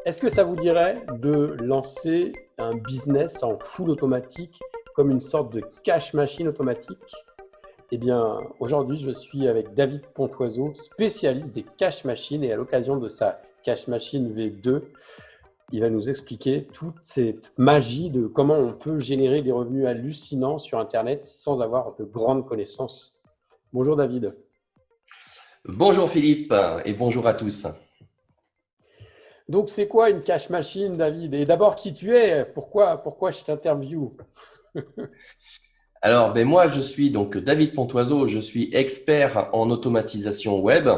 Est-ce que ça vous dirait de lancer un business en full automatique, comme une sorte de cash machine automatique? Eh bien, aujourd'hui, je suis avec David Pontoiseau, spécialiste des cash machines, et à l'occasion de sa cash machine V2, il va nous expliquer toute cette magie de comment on peut générer des revenus hallucinants sur Internet sans avoir de grandes connaissances. Bonjour David. Bonjour Philippe et bonjour à tous. Donc, c'est quoi une cash machine, David? Et d'abord, qui tu es? Pourquoi je t'interview? Alors, moi, je suis donc David Pontoiseau, je suis expert en automatisation web.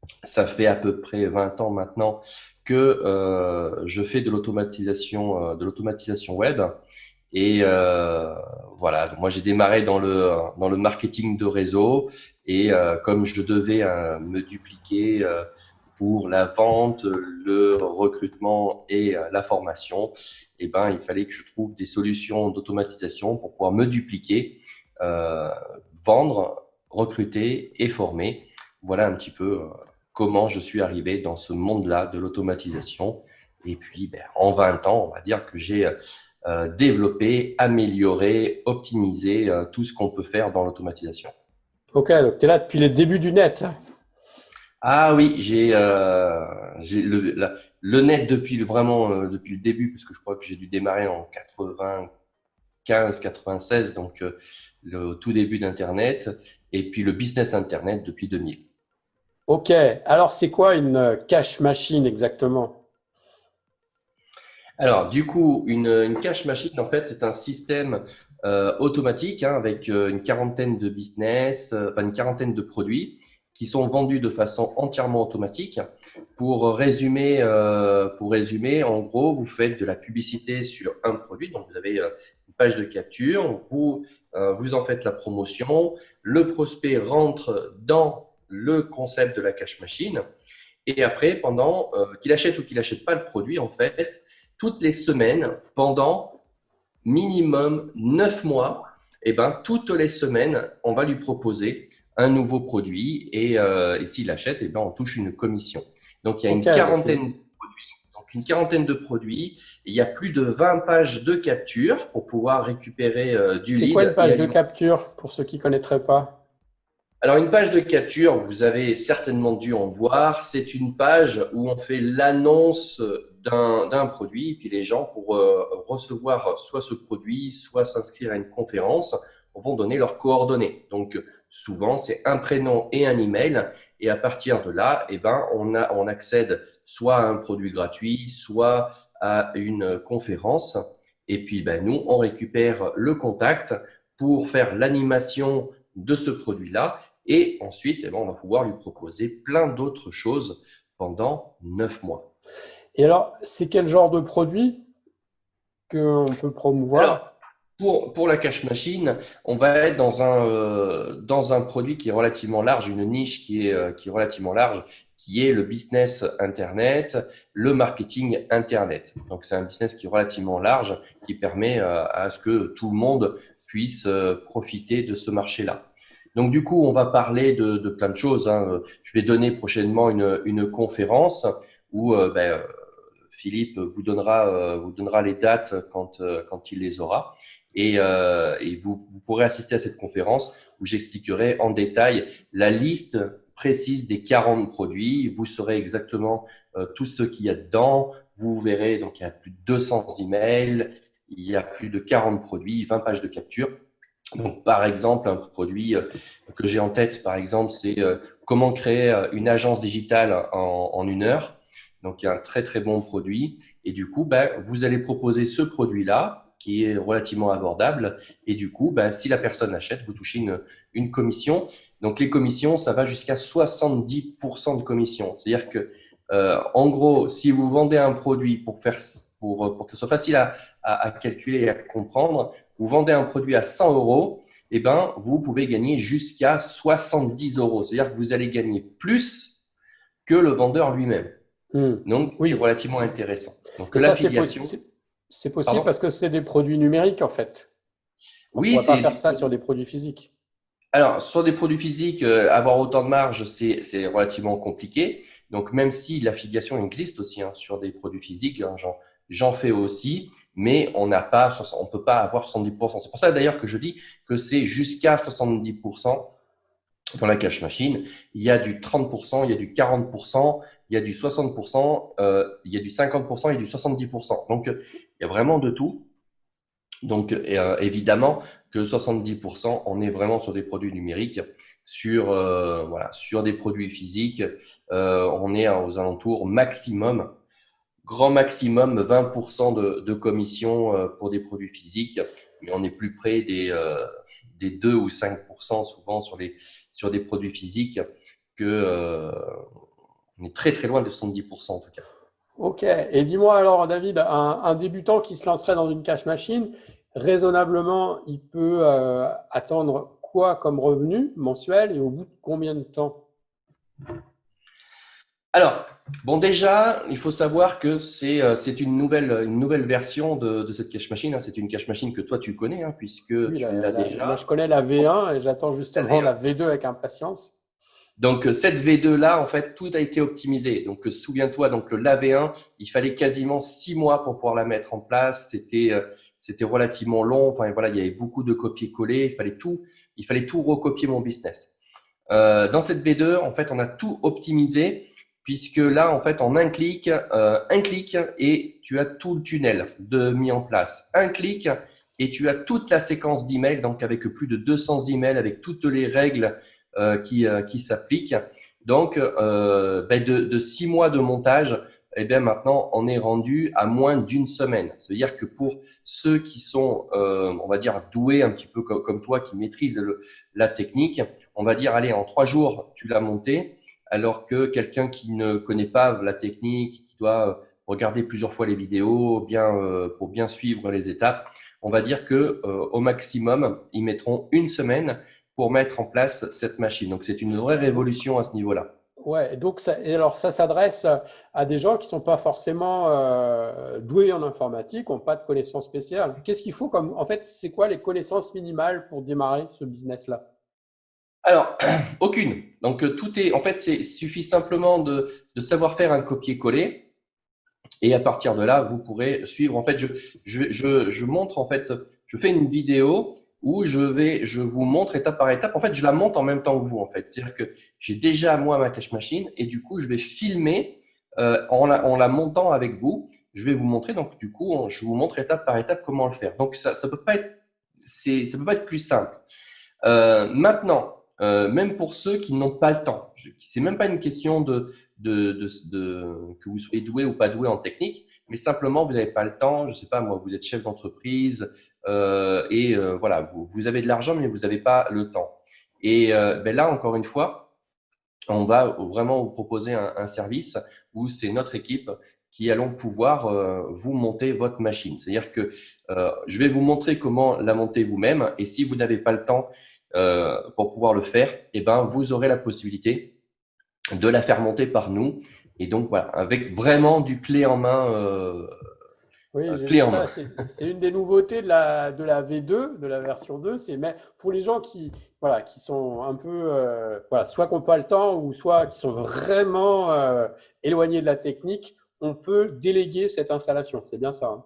Ça fait à peu près 20 ans maintenant que je fais de l'automatisation web. Et voilà, donc moi j'ai démarré dans le marketing de réseau et comme je devais me dupliquer pour la vente, le recrutement et la formation, il fallait que je trouve des solutions d'automatisation pour pouvoir me dupliquer, euh, vendre, recruter et former. Voilà un petit peu comment je suis arrivé dans ce monde-là de l'automatisation. Et puis, en 20 ans, on va dire que j'ai développer, améliorer, optimiser tout ce qu'on peut faire dans l'automatisation. Ok, donc tu es là depuis les débuts du net. Ah oui, j'ai le net depuis le début, parce que je crois que j'ai dû démarrer en 95-96, donc le tout début d'Internet, et puis le business Internet depuis 2000. Ok, alors c'est quoi une cash machine exactement? Alors, du coup, une cash machine, en fait, c'est un système automatique avec une quarantaine de business, enfin une quarantaine de produits qui sont vendus de façon entièrement automatique. Pour résumer, en gros, vous faites de la publicité sur un produit, donc vous avez une page de capture, vous en faites la promotion, le prospect rentre dans le concept de la cash machine. Et après, pendant qu'il achète ou qu'il n'achète pas le produit, en fait, toutes les semaines, pendant minimum 9 mois, toutes les semaines, on va lui proposer un nouveau produit et s'il achète, on touche une commission. Donc, il y a Ok, une quarantaine de produits. Donc, une quarantaine de produits. Et il y a plus de 20 pages de capture pour pouvoir récupérer du c'est quoi une lead et page de alimenter. capture pour ceux qui ne connaîtraient pas? Alors, une page de capture, vous avez certainement dû en voir, c'est une page où on fait l'annonce d'un produit, et puis les gens, pour recevoir soit ce produit, soit s'inscrire à une conférence, vont donner leurs coordonnées. Donc, souvent, c'est un prénom et un email, et à partir de là, on accède soit à un produit gratuit, soit à une conférence, et puis nous, on récupère le contact pour faire l'animation de ce produit-là et ensuite, on va pouvoir lui proposer plein d'autres choses pendant 9 mois. Et alors, c'est quel genre de produit qu'on peut Alors, promouvoir? pour la cash machine, on va être dans un produit qui est relativement large, une niche qui est relativement large, qui est le business Internet, le marketing Internet. Donc, c'est un business qui est relativement large, qui permet à ce que tout le monde puisse profiter de ce marché-là. Donc, du coup, on va parler de plein de choses, hein. Je vais donner prochainement une conférence où Philippe vous donnera les dates quand il les aura. Et vous pourrez assister à cette conférence où j'expliquerai en détail la liste précise des 40 produits. Vous saurez exactement tout ce qu'il y a dedans. Vous verrez, donc il y a plus de 200 emails, il y a plus de 40 produits, 20 pages de capture. Donc, par exemple, un produit que j'ai en tête, par exemple, c'est comment créer une agence digitale en 1 heure. Donc, il y a un très, très bon produit. Et du coup, vous allez proposer ce produit-là qui est relativement abordable. Et du coup, si la personne achète, vous touchez une commission. Donc, les commissions, ça va jusqu'à 70% de commission. C'est-à-dire que, en gros, si vous vendez un produit pour que ce soit facile à calculer et à comprendre, vous vendez un produit à 100 euros, vous pouvez gagner jusqu'à 70 euros. C'est-à-dire que vous allez gagner plus que le vendeur lui-même. Hmm. Donc, c'est Oui, relativement intéressant. Donc, et ça, c'est l'affiliation, possible. C'est possible pardon? parce que c'est des produits numériques en fait. On ne Oui, pourrait pas c'est faire des ça sur produits. des produits physiques. Alors, sur des produits physiques, avoir autant de marge, c'est relativement compliqué. Donc, même si l'affiliation existe aussi sur des produits physiques, j'en fais aussi, mais on peut pas avoir 70%. C'est pour ça d'ailleurs que je dis que c'est jusqu'à 70% dans la cash machine. Il y a du 30%, il y a du 40%, il y a du 60%, il y a du 50%, il y a du 70%. Donc, il y a vraiment de tout. Donc, évidemment que 70%, on est vraiment sur des produits numériques. Sur des produits physiques, on est aux alentours maximum, grand maximum 20% de commission pour des produits physiques, mais on est plus près des 2 ou 5% souvent sur des produits physiques on est très très loin de 70% en tout cas. Ok. Et dis-moi alors, David, un débutant qui se lancerait dans une cash machine, raisonnablement, il peut attendre quoi comme revenu mensuel et au bout de combien de temps? Alors, bon, déjà, il faut savoir que c'est une nouvelle version de cette cache machine, hein. C'est une cache machine que toi, tu connais, hein, puisque Oui, tu l'as moi déjà. je connais la V1 et j'attends justement la V2 avec impatience. Donc, cette V2-là, en fait, tout a été optimisé. Donc, souviens-toi, donc la V1, il fallait quasiment 6 mois pour pouvoir la mettre en place. C'était relativement long. Enfin, voilà, il y avait beaucoup de copier-coller. Il fallait tout recopier mon business. Dans cette V2, en fait, on a tout optimisé puisque là, en fait, en un clic et tu as tout le tunnel mis en place. Un clic et tu as toute la séquence d'emails, donc avec plus de 200 emails, avec toutes les règles qui s'appliquent. Donc, de 6 mois de montage, eh bien maintenant, on est rendu à moins d'une semaine. C'est-à-dire que pour ceux qui sont, on va dire, doués un petit peu comme toi, qui maîtrisent la technique, on va dire, allez, en 3 jours, tu l'as monté, alors que quelqu'un qui ne connaît pas la technique, qui doit regarder plusieurs fois les vidéos, pour bien suivre les étapes, on va dire que au maximum, ils mettront une semaine pour mettre en place cette machine. Donc, c'est une vraie révolution à ce niveau-là. Ouais, donc et alors ça s'adresse à des gens qui sont pas forcément doués en informatique, n'ont pas de connaissances spéciales. Qu'est-ce qu'il faut comme, en fait, c'est quoi les connaissances minimales pour démarrer ce business-là? Alors, aucune. Donc, en fait, il suffit simplement de savoir faire un copier-coller. Et à partir de là, vous pourrez suivre. En fait, je montre, en fait, je fais une vidéo où je vous montre étape par étape. En fait, je la monte en même temps que vous, en fait. C'est-à-dire que j'ai déjà, moi, ma cache machine et du coup, je vais filmer en la montant avec vous. Je vais vous montrer. Donc, du coup, je vous montre étape par étape comment le faire. Donc, ça peut pas être, ça peut pas être plus simple. Maintenant, même pour ceux qui n'ont pas le temps, c'est même pas une question que vous soyez doué ou pas doué en technique, mais simplement vous n'avez pas le temps. Je sais pas, moi, vous êtes chef d'entreprise voilà, vous avez de l'argent, mais vous n'avez pas le temps. Et là, encore une fois, on va vraiment vous proposer un service où c'est notre équipe qui allons pouvoir vous monter votre machine. C'est-à-dire que je vais vous montrer comment la monter vous-même et si vous n'avez pas le temps pour pouvoir le faire, eh ben, vous aurez la possibilité de la faire monter par nous. Et donc, voilà, avec vraiment du clé en main. Oui, j'ai Clé vu en main. ça. C'est une des nouveautés de la V2, de la version 2. C'est mais pour les gens qui, voilà, qui sont un peu, voilà, soit qui n'ont pas le temps ou soit qui sont vraiment éloignés de la technique, on peut déléguer cette installation. C'est bien ça, hein.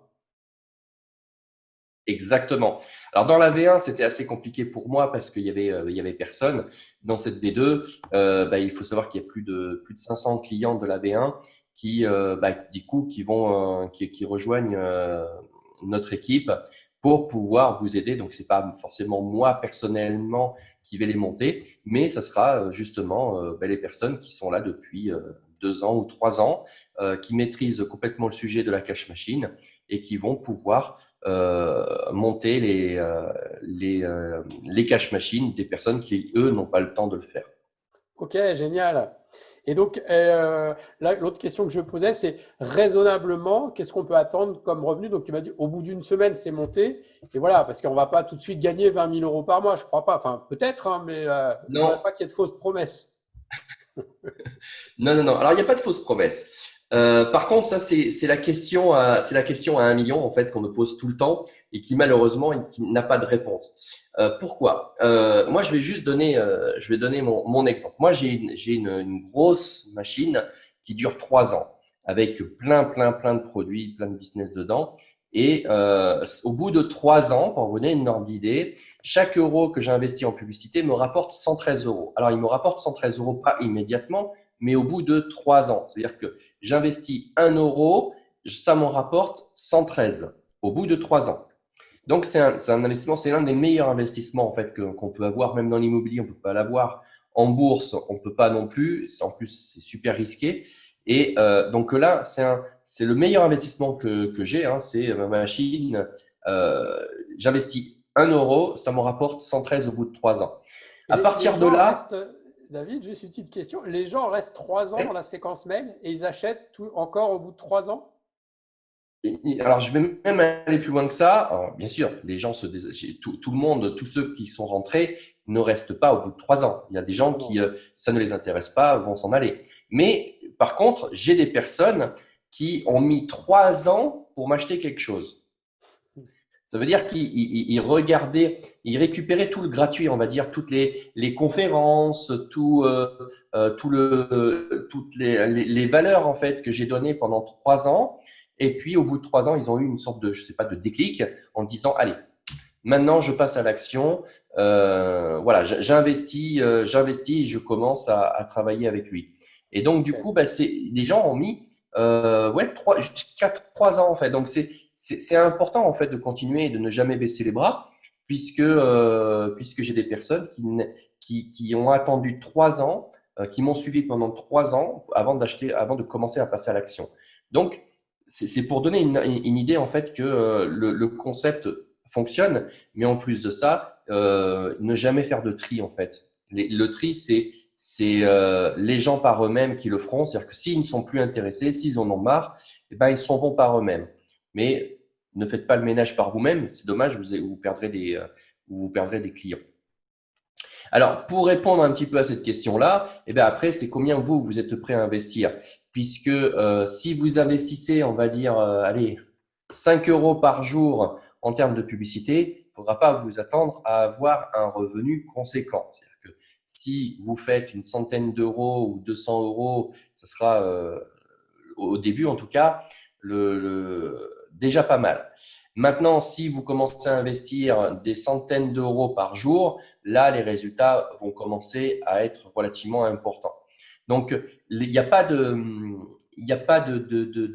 Exactement. Alors dans la V1, c'était assez compliqué pour moi parce il y avait personne. Dans cette V2, il faut savoir qu'il y a plus de 500 clients de la V1 du coup, qui rejoignent notre équipe pour pouvoir vous aider. Donc c'est pas forcément moi personnellement qui vais les monter, mais ça sera justement les personnes qui sont là depuis 2 ans ou 3 ans, qui maîtrisent complètement le sujet de la cash machine et qui vont pouvoir monter les cash machines des personnes qui, eux, n'ont pas le temps de le faire. Ok, génial. Et donc, là, l'autre question que je posais, c'est raisonnablement, qu'est-ce qu'on peut attendre comme revenu? Donc, tu m'as dit, au bout d'une semaine, c'est monté. Et voilà, parce qu'on ne va pas tout de suite gagner 20 000 euros par mois, je ne crois pas. Enfin, peut-être, hein, mais je ne Non, voudrais pas qu'il y ait de fausses promesses. non, non, non. Alors, il n'y a pas de fausse promesse. Par contre, ça, c'est la question à 1 million, en fait, qu'on me pose tout le temps et qui, malheureusement, qui n'a pas de réponse. Pourquoi? Moi, je vais juste donner mon exemple. Moi, j'ai une grosse machine qui dure 3 ans avec plein de produits, plein de business dedans. Et au bout de 3 ans, pour vous donner une ordre d'idée, chaque euro que j'investis en publicité me rapporte 113 euros. Alors, il me rapporte 113 euros pas immédiatement, mais au bout de 3 ans. C'est-à-dire que j'investis 1 euro, ça m'en rapporte 113 au bout de 3 ans. Donc, c'est un investissement, c'est l'un des meilleurs investissements en fait qu'on peut avoir, même dans l'immobilier, on peut pas l'avoir. En bourse, on peut pas non plus. En plus, c'est super risqué. Et donc là, c'est le meilleur investissement que j'ai. Hein, c'est ma machine. J'investis 1 euro, ça me rapporte 113 au bout de 3 ans. Et À les partir de gens là, restent, David, juste une petite question. Les gens restent 3 ans dans la séquence mail et ils achètent encore au bout de 3 ans? alors je vais même aller plus loin que ça. Alors, bien sûr, les gens tout le monde, tous ceux qui sont rentrés ne restent pas au bout de 3 ans. Il y a des gens qui, Évidemment. ça ne les intéresse pas, vont s'en aller. Mais par contre, j'ai des personnes qui ont mis 3 ans pour m'acheter quelque chose. Ça veut dire qu'ils regardaient, ils récupéraient tout le gratuit, on va dire, toutes les conférences, toutes les valeurs en fait que j'ai données pendant 3 ans. Et puis au bout de 3 ans, ils ont eu une sorte de, je sais pas, de déclic en disant, allez, maintenant je passe à l'action. Voilà, j'investis, je commence à travailler avec lui. Et donc du Ok. coup, bah, les gens ont mis ouais, jusqu'à 3 ans en fait. Donc c'est important en fait de continuer et de ne jamais baisser les bras, puisque j'ai des personnes qui ont attendu 3 ans, qui m'ont suivi pendant 3 ans avant d'acheter, avant de commencer à passer à l'action. Donc c'est pour donner une idée en fait que le concept fonctionne, mais en plus de ça, ne jamais faire de tri en fait. Le tri, c'est les gens par eux-mêmes qui le feront. C'est-à-dire que s'ils ne sont plus intéressés, s'ils en ont marre, eh ben, ils s'en vont par eux-mêmes. Mais ne faites pas le ménage par vous-même. C'est dommage, vous perdrez des clients. Alors, pour répondre un petit peu à cette question-là, eh bien après, c'est combien vous êtes prêt à investir. Puisque si vous investissez, on va dire, allez, 5 euros par jour en termes de publicité, il ne faudra pas vous attendre à avoir un revenu conséquent. C'est-à-dire que si vous faites une centaine d'euros ou 200 euros, ce sera au début en tout cas déjà pas mal. Maintenant, si vous commencez à investir des centaines d'euros par jour, là, les résultats vont commencer à être relativement importants. Donc, il n'y a pas de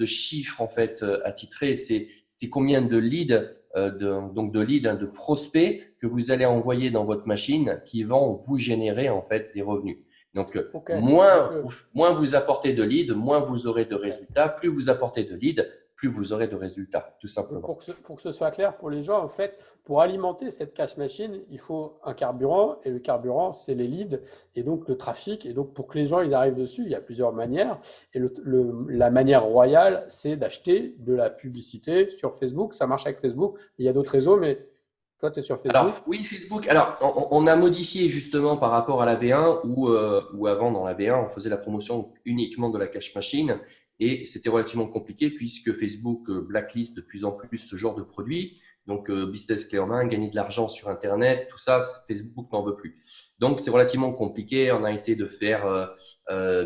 chiffres en fait à titrer. C'est combien de leads, donc de leads, de prospects que vous allez envoyer dans votre machine qui vont vous générer en fait des revenus. Donc, Ok. Donc, moins vous apportez de leads, moins vous aurez de résultats. Plus vous apportez de leads, plus vous aurez de résultats, tout simplement. pour que ce soit clair pour les gens, en fait, pour alimenter cette cash machine, il faut un carburant et le carburant, c'est les leads et donc le trafic. Et donc, pour que les gens ils arrivent dessus, il y a plusieurs manières. Et la manière royale, c'est d'acheter de la publicité sur Facebook. Ça marche avec Facebook. Il y a d'autres réseaux, mais toi, tu es sur Facebook. Alors, oui, Facebook. Alors, on a modifié justement par rapport à la V1 où avant, dans la V1, on faisait la promotion uniquement de la cash machine et c'était relativement compliqué puisque Facebook blacklist de plus en plus ce genre de produits. Donc, business clé en main, gagner de l'argent sur Internet, tout ça, Facebook n'en veut plus. Donc, c'est relativement compliqué. On a essayé de faire,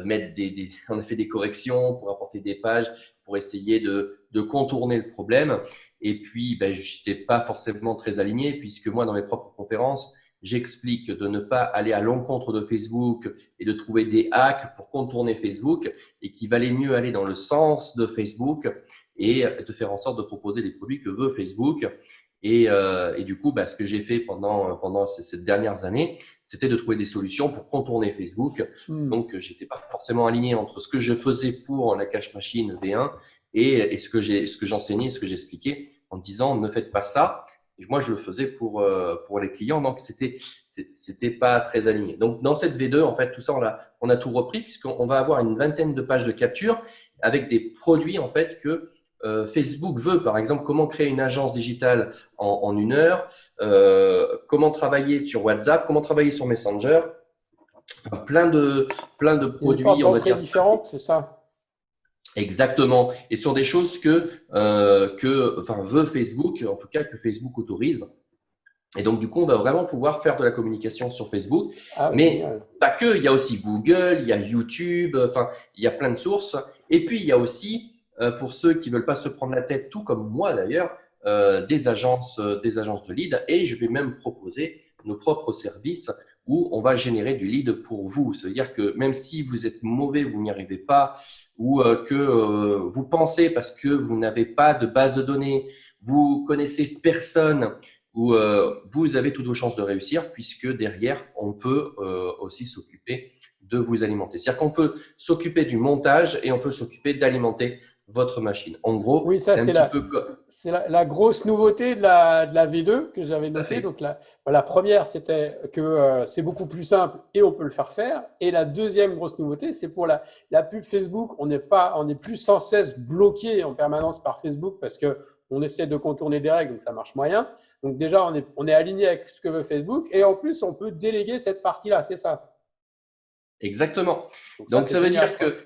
mettre on a fait des corrections pour apporter des pages, pour essayer de contourner le problème. Et puis, ben, je n'étais pas forcément très aligné puisque moi, dans mes propres conférences, j'explique de ne pas aller à l'encontre de Facebook et de trouver des hacks pour contourner Facebook et qu'il valait mieux aller dans le sens de Facebook et de faire en sorte de proposer les produits que veut Facebook. Et du coup, bah, ce que j'ai fait pendant ces dernières années, c'était de trouver des solutions pour contourner Facebook. Hmm. Donc, j'étais pas forcément aligné entre ce que je faisais pour la cash machine V1 et ce que j'enseignais, ce que j'expliquais en disant ne faites pas ça. Et moi, je le faisais pour les clients, donc c'était pas très aligné. Donc, dans cette V2, en fait, tout ça, on a tout repris puisqu'on va avoir une vingtaine de pages de capture avec des produits en fait que Facebook veut, par exemple, comment créer une agence digitale en 1 heure, comment travailler sur WhatsApp, comment travailler sur Messenger, enfin, plein de Il y a des portes produits, on va d'entrée dire différentes, c'est ça? exactement, et sur des choses enfin, veut Facebook, en tout cas que Facebook autorise. Et donc, du coup, on va vraiment pouvoir faire de la communication sur Facebook. Ah, Mais génial. pas que, il y a aussi Google, il y a YouTube, enfin, il y a plein de sources. Et puis, il y a aussi, pour ceux qui veulent pas se prendre la tête, tout comme moi d'ailleurs, des agences de lead. Et je vais même proposer nos propres services où on va générer du lead pour vous. Ça veut dire que même si vous êtes mauvais, vous n'y arrivez pas, ou que vous pensez parce que vous n'avez pas de base de données, vous connaissez personne, où vous avez toutes vos chances de réussir puisque derrière, on peut aussi s'occuper de vous alimenter. C'est-à-dire qu'on peut s'occuper du montage et on peut s'occuper d'alimenter votre machine. En gros, Oui, ça, c'est un petit peu comme… c'est la grosse nouveauté de la V2 que j'avais Tout à notée. fait. Donc, la première, c'était que c'est beaucoup plus simple et on peut le faire faire. Et la deuxième grosse nouveauté, c'est pour la pub Facebook. On n'est plus sans cesse bloqué en permanence par Facebook parce qu'on essaie de contourner des règles, donc ça marche moyen. Donc, déjà, on est aligné avec ce que veut Facebook. Et en plus, on peut déléguer cette partie-là, c'est ça. Exactement. Donc, ça, Donc, c'est ça veut génial, dire quoi. que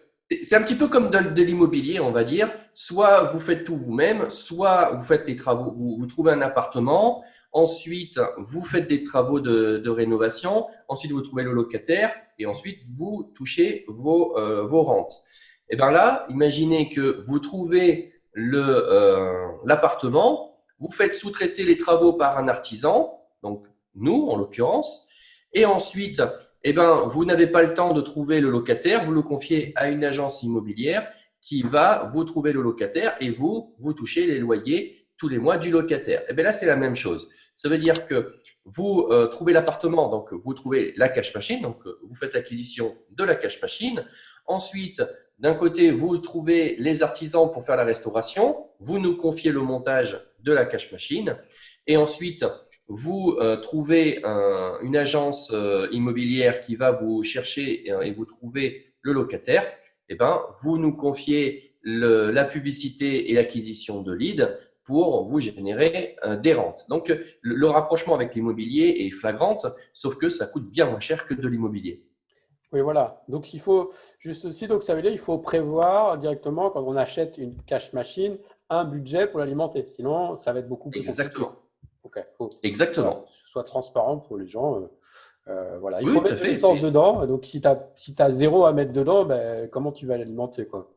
c'est un petit peu comme de l'immobilier, on va dire. Soit vous faites tout vous-même, soit vous faites les travaux, vous trouvez un appartement, ensuite vous faites des travaux de rénovation, ensuite vous trouvez le locataire et ensuite vous touchez vos rentes. Et bien là, imaginez que vous trouvez l'appartement, vous faites sous-traiter les travaux par un artisan, donc nous en l'occurrence, et ensuite eh ben, vous n'avez pas le temps de trouver le locataire, vous le confiez à une agence immobilière qui va vous trouver le locataire et vous touchez les loyers tous les mois du locataire. Eh bien là, c'est la même chose. Ça veut dire que vous trouvez l'appartement, donc vous trouvez la cash machine, donc vous faites l'acquisition de la cash machine. Ensuite, d'un côté, vous trouvez les artisans pour faire la restauration, vous nous confiez le montage de la cash machine et ensuite, vous trouvez une agence immobilière qui va vous chercher et vous trouver le locataire, eh ben, vous nous confiez la publicité et l'acquisition de leads pour vous générer des rentes. Donc, le rapprochement avec l'immobilier est flagrant, sauf que ça coûte bien moins cher que de l'immobilier. Oui, voilà. Donc, il faut juste aussi, donc ça veut dire qu'il faut prévoir directement quand on achète une cash machine un budget pour l'alimenter. Sinon, ça va être beaucoup plus compliqué. Exactement. Ok, faut voilà, Exactement. que ce soit transparent pour les gens. Voilà, il faut Oui, tout à mettre de fait. l'essence dedans. Donc, si tu as zéro à mettre dedans, ben, comment tu vas l'alimenter, quoi?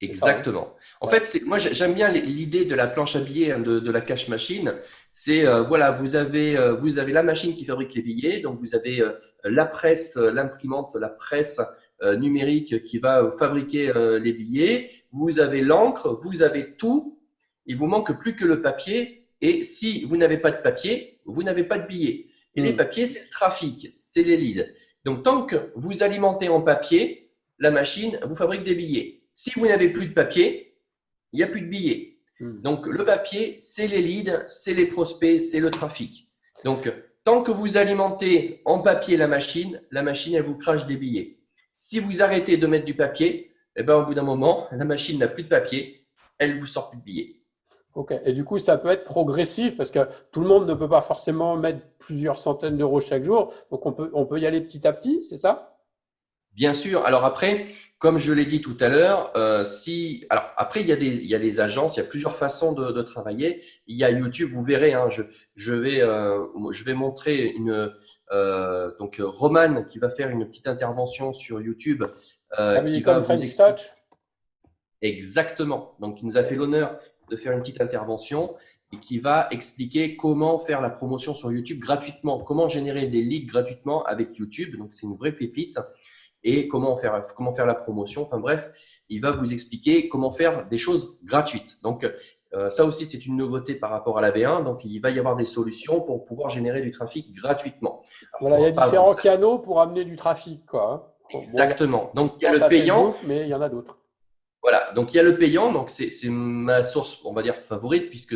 C'est ça, hein? Exactement. En Ouais. fait, moi j'aime bien l'idée de la planche à billets, hein, de la cash machine. C'est voilà, vous avez la machine qui fabrique les billets, donc vous avez la presse, l'imprimante, la presse numérique qui va fabriquer les billets. Vous avez l'encre, vous avez tout. Il vous manque plus que le papier. Et si vous n'avez pas de papier, vous n'avez pas de billets. Et les Hmm. papiers, c'est le trafic, c'est les leads. Donc tant que vous alimentez en papier, la machine vous fabrique des billets. Si vous n'avez plus de papier, il n'y a plus de billets. Hmm. Donc, le papier, c'est les leads, c'est les prospects, c'est le trafic. Donc, tant que vous alimentez en papier la machine, elle vous crache des billets. Si vous arrêtez de mettre du papier, eh ben, au bout d'un moment, la machine n'a plus de papier, elle vous sort plus de billets. Ok. Et du coup, ça peut être progressif parce que tout le monde ne peut pas forcément mettre plusieurs centaines d'euros chaque jour. Donc, on peut y aller petit à petit, c'est ça? Bien sûr. Alors après, comme je l'ai dit tout à l'heure, alors après il y a des agences, il y a plusieurs façons de travailler. Il y a YouTube, vous verrez, hein, je vais montrer donc Roman qui va faire une petite intervention sur YouTube Ah oui, qui va comme vous French expliquer Touch. exactement. Donc il nous a fait l'honneur de faire une petite intervention et qui va expliquer comment faire la promotion sur YouTube gratuitement, comment générer des leads gratuitement avec YouTube. Donc c'est une vraie pépite et comment faire la promotion. Enfin bref, il va vous expliquer comment faire des choses gratuites. Donc, ça aussi, c'est une nouveauté par rapport à la V1. Donc, il va y avoir des solutions pour pouvoir générer du trafic gratuitement. Alors, il ne Voilà, il y a faudra pas vous… différents canaux pour amener du trafic, quoi, hein. Bon, Exactement. Donc, il y a pense le à payant. Facebook, mais il y en a d'autres. Voilà, donc il y a le payant, donc c'est ma source, on va dire, favorite, puisque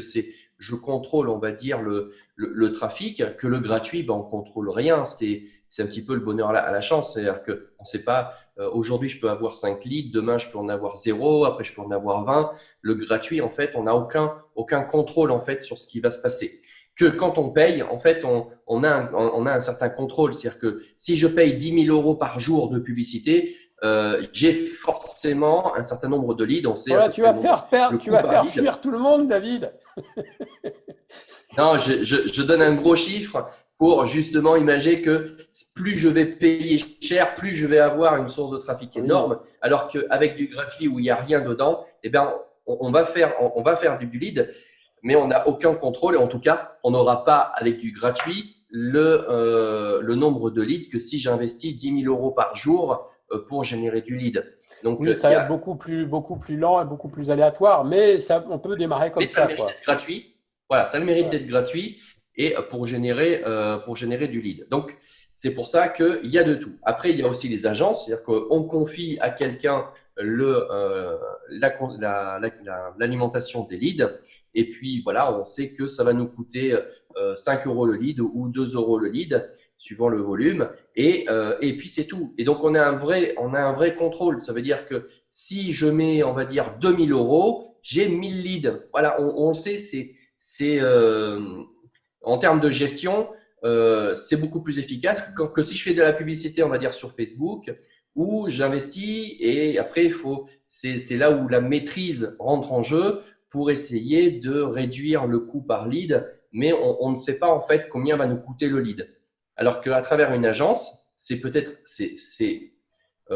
je contrôle, on va dire, le trafic, que le gratuit, ben, on contrôle rien, c'est un petit peu le bonheur à la chance, c'est-à-dire que on sait pas, aujourd'hui je peux avoir 5 leads, demain je peux en avoir zéro, après je peux en avoir 20. Le gratuit, en fait, on n'a aucun contrôle, en fait, sur ce qui va se passer. Que quand on paye, en fait, on a un certain contrôle, c'est-à-dire que si je paye 10 000 € par jour de publicité, j'ai forcément un certain nombre de leads. On sait à Voilà, peu près le nombre, le tu coût vas par faire lead. fuir tout le monde, David. Non, je donne un gros chiffre pour justement imaginer que plus je vais payer cher, plus je vais avoir une source de trafic Oui, énorme, alors qu'avec du gratuit où il n'y a rien dedans, eh bien, on va faire du lead, mais on n'a aucun contrôle. Et en tout cas, on n'aura pas avec du gratuit le nombre de leads que si j'investis 10 000 € par jour pour générer du lead. Donc, oui, il ça y va être a, beaucoup plus lent et beaucoup plus aléatoire, mais ça, on peut démarrer mais comme ça le ça, mérite quoi. d'être gratuit. Voilà, ça le mérite Ouais. d'être gratuit et pour générer du lead. Donc, c'est pour ça qu'il y a de tout. Après, il y a aussi les agences, c'est-à-dire qu'on confie à quelqu'un l'alimentation des leads. Et puis, voilà, on sait que ça va nous coûter 5 € le lead ou 2 € le lead, suivant le volume. Et puis, c'est tout. Et donc, on a un vrai contrôle. Ça veut dire que si je mets, on va dire, 2 000 €, j'ai 1000 leads. Voilà, on le sait, en termes de gestion, c'est beaucoup plus efficace que si je fais de la publicité, on va dire, sur Facebook, où j'investis et après, c'est là où la maîtrise rentre en jeu pour essayer de réduire le coût par lead, mais on ne sait pas en fait combien va nous coûter le lead. Alors qu'à travers une agence,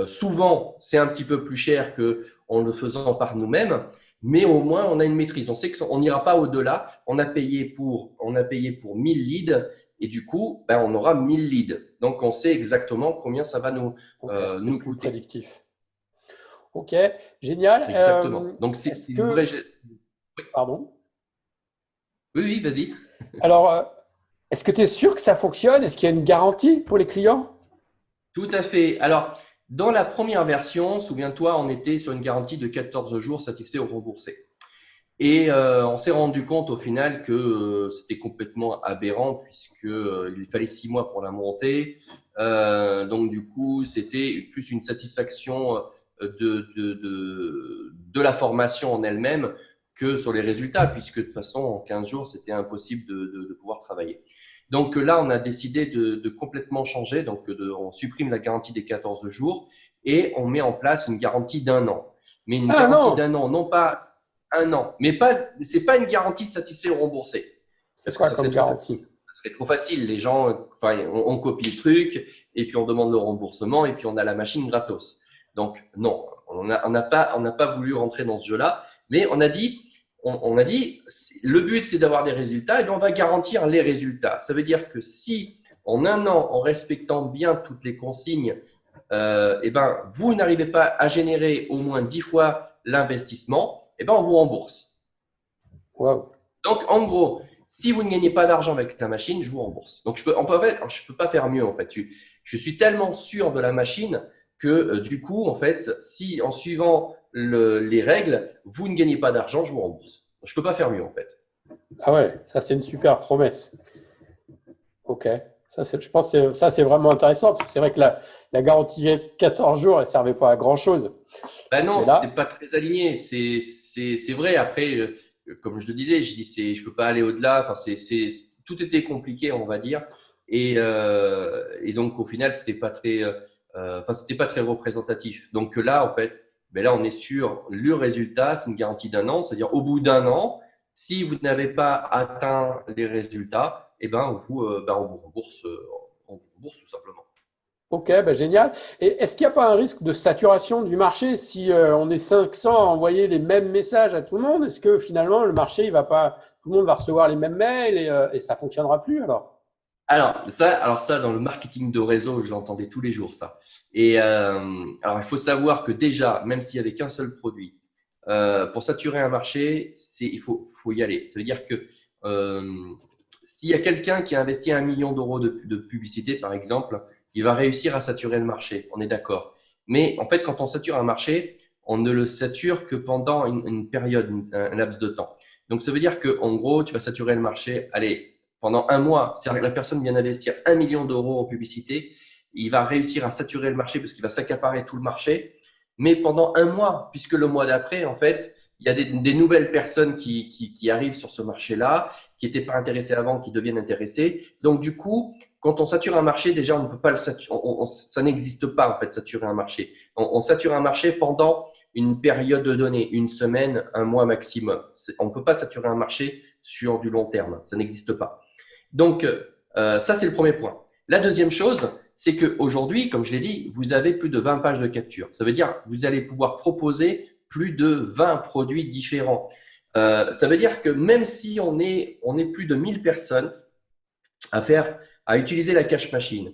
souvent, c'est un petit peu plus cher qu'en le faisant par nous-mêmes, mais au moins, on a une maîtrise. On sait qu'on n'ira pas au-delà. On a payé pour 1000 leads et du coup, ben, on aura 1000 leads. Donc, on sait exactement combien ça va Ok, c'est nous plus coûter. prédictif. Ok, génial. Exactement. Donc, Est-ce c'est une vraie. que, pardon? Oui, oui, vas-y. Alors, est-ce que tu es sûr que ça fonctionne? Est-ce qu'il y a une garantie pour les clients? Tout à fait. Alors, dans la première version, souviens-toi, on était sur une garantie de 14 jours satisfait ou remboursé. Et on s'est rendu compte au final que c'était complètement aberrant puisque il fallait 6 mois pour la monter. Donc du coup, c'était plus une satisfaction de la formation en elle-même que sur les résultats, puisque de toute façon, en 15 jours, c'était impossible de pouvoir travailler. Donc là, on a décidé de complètement changer. Donc on supprime la garantie des 14 jours et on met en place une garantie d'1 an. Mais une Ah garantie non! d'1 an, non pas 1 an. Mais pas, c'est pas une garantie satisfait ou remboursé. C'est Parce que quoi comme garantie? ça serait trop facile. Les gens, enfin, on copie le truc et puis on demande le remboursement et puis on a la machine gratos. Donc, non, on n'a pas voulu rentrer dans ce jeu-là. Mais on a dit, le but, c'est d'avoir des résultats et bien on va garantir les résultats. Ça veut dire que si en 1 an, en respectant bien toutes les consignes, et ben, vous n'arrivez pas à générer au moins 10 fois l'investissement, et ben, on vous rembourse. Waouh! Donc, en gros, si vous ne gagnez pas d'argent avec la machine, je vous rembourse. Donc, je peux pas faire mieux, en fait. Je suis tellement sûr de la machine que, du coup, en fait, si en suivant les règles, vous ne gagnez pas d'argent, je vous rembourse. Je peux pas faire mieux, en fait. Ah ouais, ça c'est une super promesse. Ok. Je pense que ça c'est vraiment intéressant, parce que c'est vrai que la garantie 14 jours, elle ne servait pas à grand-chose. Ben non, Mais c'était là, pas très aligné. C'est vrai. Après, comme je le disais, je peux pas aller au-delà. Enfin, tout était compliqué, on va dire. Et donc, au final, c'était pas très représentatif. Donc là, en fait, ben là, on est sur le résultat. C'est une garantie d'1 an. C'est-à-dire, au bout d'1 an, si vous n'avez pas atteint les résultats, eh ben, on vous rembourse tout simplement. ok, bah génial. Et est-ce qu'il n'y a pas un risque de saturation du marché si on est 500 à envoyer les mêmes messages à tout le monde? Est-ce que finalement le marché, il va pas, tout le monde va recevoir les mêmes mails et ça fonctionnera plus alors? Alors ça, dans le marketing de réseau, je l'entendais tous les jours, ça. Et alors, il faut savoir que déjà, même s'il y avait qu'un seul produit, pour saturer un marché, faut y aller. Ça veut dire que euh, s'il y a quelqu'un qui a investi 1 million d'euros de publicité, par exemple, il va réussir à saturer le marché. On est d'accord. Mais en fait, quand on sature un marché, on ne le sature que pendant une période, un laps de temps. Donc, ça veut dire que, en gros, tu vas saturer le marché. Allez, pendant un mois, c'est-à-dire que la personne vient d'investir 1 million d'euros en publicité, il va réussir à saturer le marché parce qu'il va s'accaparer tout le marché, mais pendant un mois, puisque le mois d'après, en fait, il y a des nouvelles personnes qui arrivent sur ce marché-là, qui n'étaient pas intéressées avant, qui deviennent intéressées. Donc, du coup, quand on sature un marché, déjà, on ne peut pas le saturer. Ça n'existe pas, en fait, saturer un marché. On sature un marché pendant une période donnée, une semaine, un mois maximum. On ne peut pas saturer un marché sur du long terme. Ça n'existe pas. Donc, ça, c'est le premier point. La deuxième chose, c'est qu'aujourd'hui, comme je l'ai dit, vous avez plus de 20 pages de capture. Ça veut dire que vous allez pouvoir proposer plus de 20 produits différents. Ça veut dire que même si on est plus de 1000 personnes à utiliser la cash machine,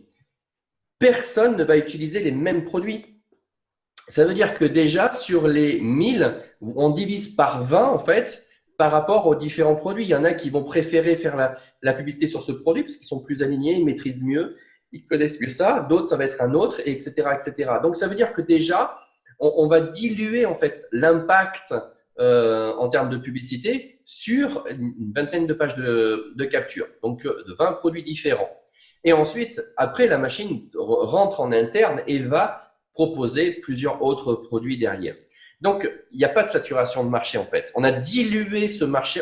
personne ne va utiliser les mêmes produits. Ça veut dire que déjà, sur les 1000, on divise par 20 en fait, par rapport aux différents produits. Il y en a qui vont préférer faire la publicité sur ce produit parce qu'ils sont plus alignés, ils maîtrisent mieux, ils connaissent mieux ça. D'autres, ça va être un autre, etc., etc. Donc, ça veut dire que déjà, on va diluer en fait l'impact en termes de publicité sur une vingtaine de pages de capture, donc de 20 produits différents. Et ensuite, après, la machine rentre en interne et va proposer plusieurs autres produits derrière. Donc, il n'y a pas de saturation de marché en fait. On a dilué ce marché.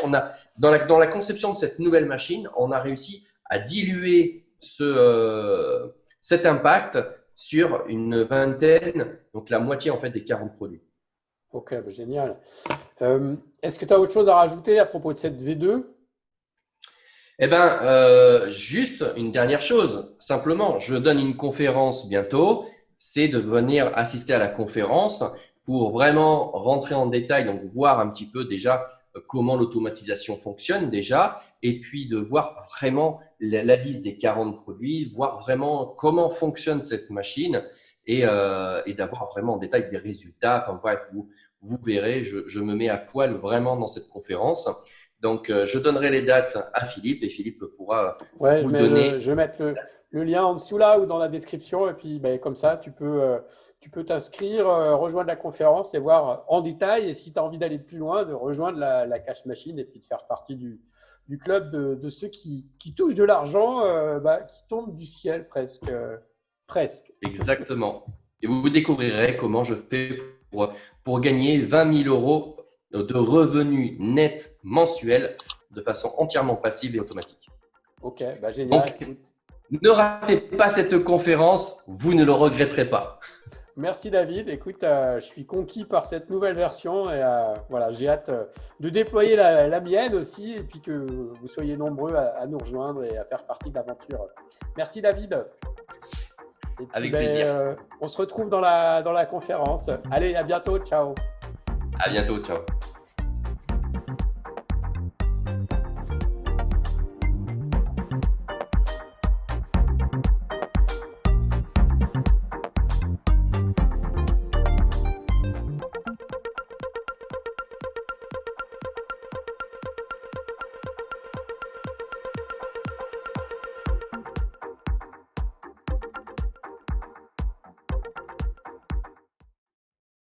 Dans la conception de cette nouvelle machine, on a réussi à diluer cet impact sur une vingtaine, donc la moitié en fait des 40 produits. Ok, bah, génial. Est-ce que tu as autre chose à rajouter à propos de cette V2? Eh bien, juste une dernière chose. Simplement, je donne une conférence bientôt. C'est de venir assister à la conférence pour vraiment rentrer en détail, donc voir un petit peu déjà comment l'automatisation fonctionne déjà, et puis de voir vraiment la liste des 40 produits, voir vraiment comment fonctionne cette machine et d'avoir vraiment en détail des résultats. Enfin bref, vous verrez, je me mets à poil vraiment dans cette conférence. Donc, je donnerai les dates à Philippe et Philippe pourra Ouais, vous donner. je vais mettre le lien en dessous là ou dans la description. Et puis, ben, comme ça, tu peux t'inscrire, rejoindre la conférence et voir en détail. Et si tu as envie d'aller plus loin, de rejoindre la cash machine et puis de faire partie du club de ceux qui touchent de l'argent, bah, qui tombent du ciel presque. Presque. Exactement. Et vous découvrirez comment je fais pour gagner 20 000 euros de revenus nets mensuels de façon entièrement passive et automatique. Ok, bah, génial. Donc, ne ratez pas cette conférence, vous ne le regretterez pas. Merci David. Écoute, je suis conquis par cette nouvelle version et voilà, j'ai hâte de déployer la mienne aussi et puis que vous soyez nombreux à nous rejoindre et à faire partie de l'aventure. Merci David. Et puis, Avec plaisir. on se retrouve dans la conférence. Allez, à bientôt. Ciao. À bientôt. Ciao.